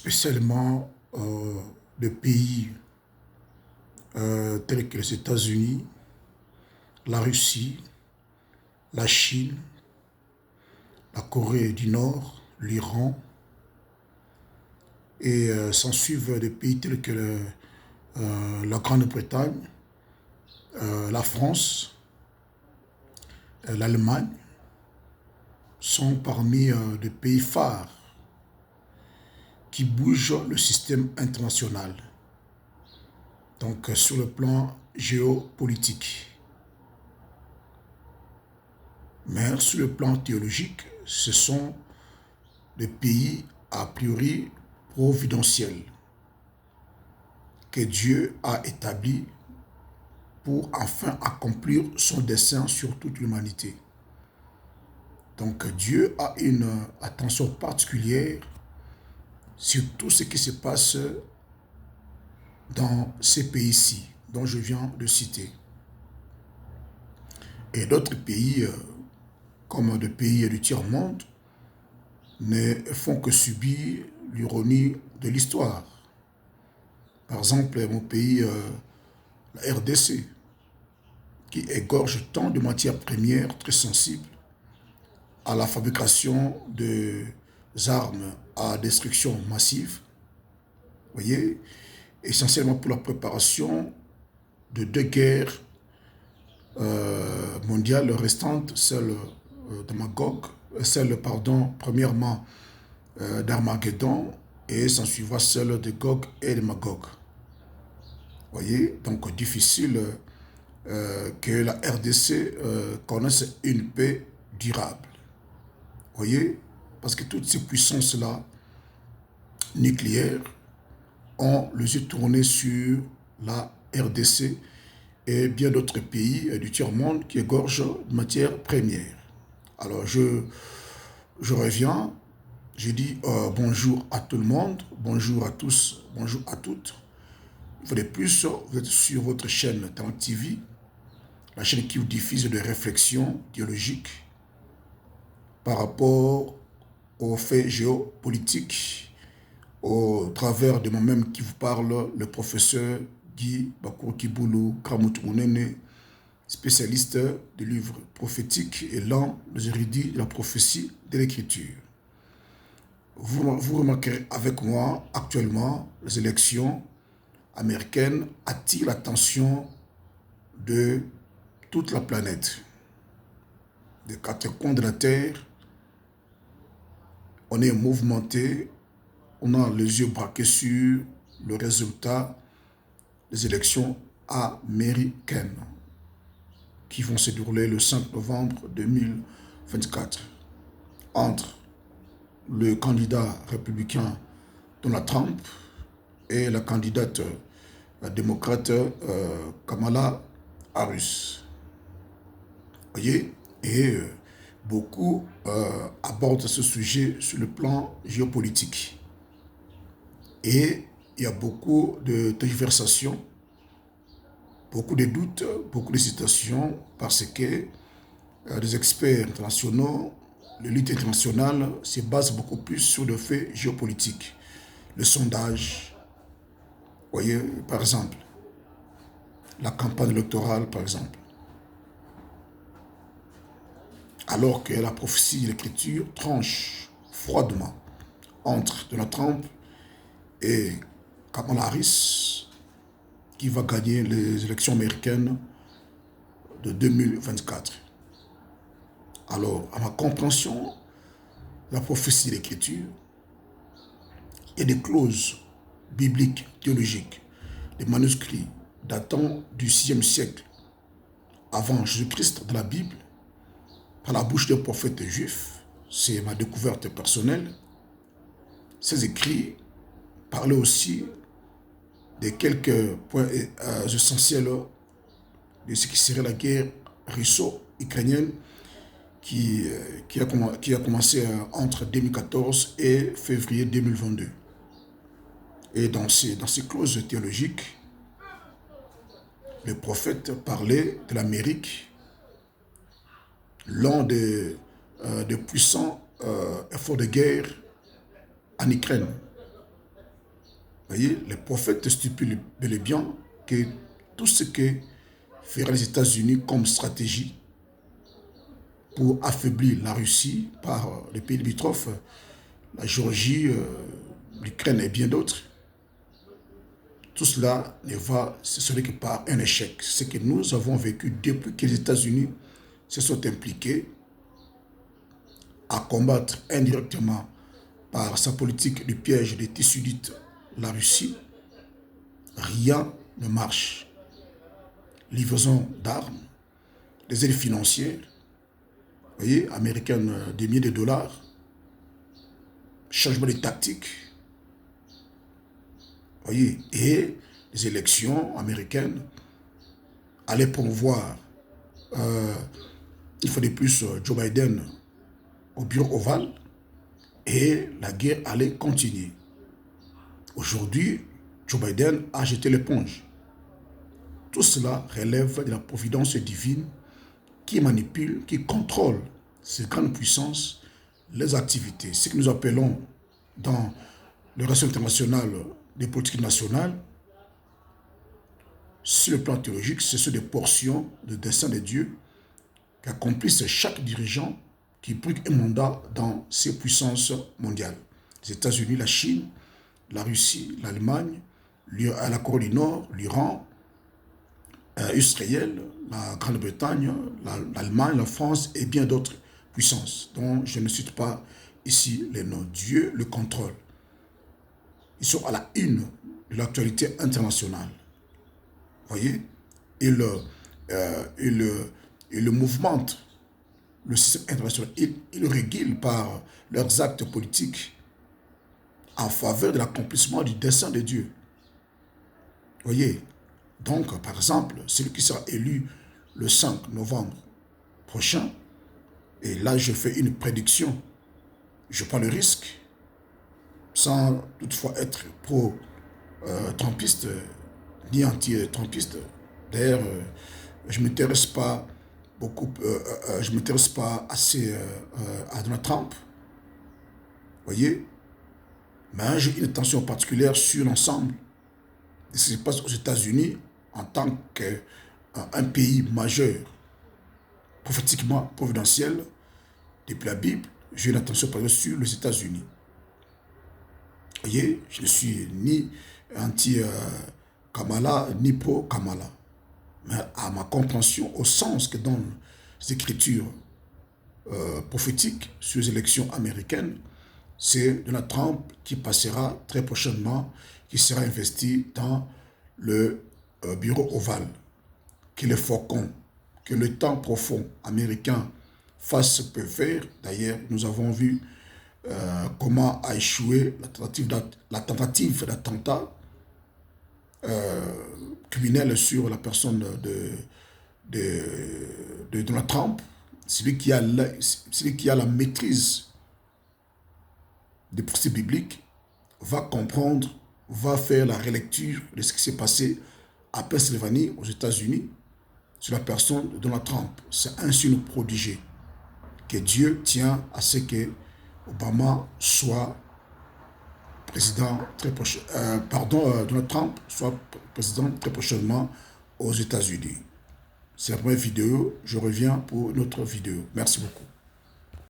spécialement de pays tels que les États-Unis, la Russie, la Chine, la Corée du Nord, l'Iran, et s'en suivent des pays tels que la Grande-Bretagne, la France, l'Allemagne, sont parmi des pays phares qui bougent le système international, donc sur le plan géopolitique. Mais sur le plan théologique, ce sont des pays a priori providentiels que Dieu a établis pour enfin accomplir son dessein sur toute l'humanité. Donc Dieu a une attention particulière sur tout ce qui se passe dans ces pays-ci dont je viens de citer. Et d'autres pays, comme des pays du tiers-monde, ne font que subir l'ironie de l'histoire. Par exemple, mon pays, la RDC, qui égorge tant de matières premières très sensibles à la fabrication des armes à destruction massive, vous voyez, essentiellement pour la préparation de deux guerres mondiales restantes, celle de Magog, premièrement d'Armageddon, et s'en suivra celle de Gog et de Magog. Vous voyez, donc difficile que la RDC connaisse une paix durable. Vous voyez, parce que toutes ces puissances-là, nucléaires, ont les yeux tournés sur la RDC et bien d'autres pays du tiers-monde qui égorgent de matières premières. Alors je reviens, je dis bonjour à tout le monde, bonjour à tous, bonjour à toutes. Une fois de plus, vous êtes sur votre chaîne Talent TV, la chaîne qui vous diffuse des réflexions théologiques par rapport aux faits géopolitiques, au travers de moi-même qui vous parle, le professeur Guy Bakour Kiboulou Kramoutounene, spécialiste des livres prophétiques et lent des érudits de la prophétie de l'écriture. Vous remarquerez avec moi, actuellement, les élections américaines attirent l'attention de toute la planète. Des quatre coins de la Terre, on est mouvementé, on a les yeux braqués sur le résultat des élections américaines qui vont se dérouler le 5 novembre 2024 entre le candidat républicain Donald Trump et la candidate démocrate Kamala Harris. Vous voyez, et beaucoup abordent ce sujet sur le plan géopolitique. Et il y a beaucoup de tergiversations, beaucoup de doutes, beaucoup de citations, parce que les experts internationaux, l'élite internationale se base beaucoup plus sur le fait géopolitique. Le sondage, vous voyez, par exemple, la campagne électorale, par exemple. Alors que la prophétie de l'écriture tranche froidement entre Donald Trump et Kamala Harris, qui va gagner les élections américaines de 2024. Alors, à ma compréhension, la prophétie de l'écriture et des clauses bibliques, théologiques, des manuscrits datant du 6e siècle avant Jésus-Christ de la Bible, par la bouche d'un prophète juif, c'est ma découverte personnelle. Ces écrits parlaient aussi de quelques points essentiels de ce qui serait la guerre russo-ukrainienne qui a commencé entre 2014 et février 2022. Et dans ces clauses théologiques, le prophète parlait de l'Amérique, l'un des puissants efforts de guerre en Ukraine. Voyez, les prophètes stipulent bel et bien que tout ce que feraient les États-Unis comme stratégie pour affaiblir la Russie par les pays limitrophes, la Géorgie, l'Ukraine et bien d'autres, tout cela ne va, ce serait que par un échec. Ce que nous avons vécu depuis que les États-Unis se sont impliqués à combattre indirectement par sa politique du piège des Tissudites, la Russie, rien ne marche. Livraison d'armes, des aides financières, vous voyez, américaines, des milliers de dollars, changement de tactique, vous voyez, et les élections américaines allaient promouvoir, il faut de plus, Joe Biden au bureau ovale, et la guerre allait continuer. Aujourd'hui, Joe Biden a jeté l'éponge. Tout cela relève de la providence divine qui manipule, qui contrôle ces grandes puissances, les activités. Ce que nous appelons dans le relation internationale des politiques nationales, sur le plan théologique, ce sont des portions de dessein de Dieu qu'accomplissent chaque dirigeant qui brille un mandat dans ces puissances mondiales. Les États-Unis, la Chine, la Russie, l'Allemagne, la Corée du Nord, l'Iran, Israël, la Grande-Bretagne, l'Allemagne, la France et bien d'autres puissances dont je ne cite pas ici les noms. Dieu le contrôle. Ils sont à la une de l'actualité internationale. Voyez, il le mouvemente, le système international. Il régule par leurs actes politiques en faveur de l'accomplissement du dessein de Dieu. Voyez, donc, par exemple, celui qui sera élu le 5 novembre prochain, et là, je fais une prédiction, je prends le risque, sans toutefois être pro-trumpiste, ni anti-trumpiste. D'ailleurs, je ne m'intéresse pas beaucoup, je ne m'intéresse pas assez à Donald Trump, voyez, mais j'ai une attention particulière sur l'ensemble de ce qui se passe aux États-Unis en tant qu'un pays majeur, prophétiquement providentiel, depuis la Bible. J'ai une attention particulière sur les États-Unis. Voyez, je ne suis ni anti-Kamala, ni pro-Kamala. Mais à ma compréhension, au sens que donnent les Écritures prophétiques sur les élections américaines, c'est Donald Trump qui passera très prochainement, qui sera investi dans le bureau ovale. Que les faucons, que le temps profond américain fasse ce peut faire. D'ailleurs, nous avons vu comment a échoué la tentative d'attentat criminel sur la personne de Donald Trump, celui qui a la maîtrise des principes bibliques, va comprendre, va faire la relecture de ce qui s'est passé à Pennsylvanie, aux États-Unis, sur la personne de Donald Trump. C'est un signe prodigé que Dieu tient à ce que Obama soit président très prochainement, Donald Trump soit président très prochainement aux États-Unis. C'est la première vidéo, je reviens pour une autre vidéo. Merci beaucoup.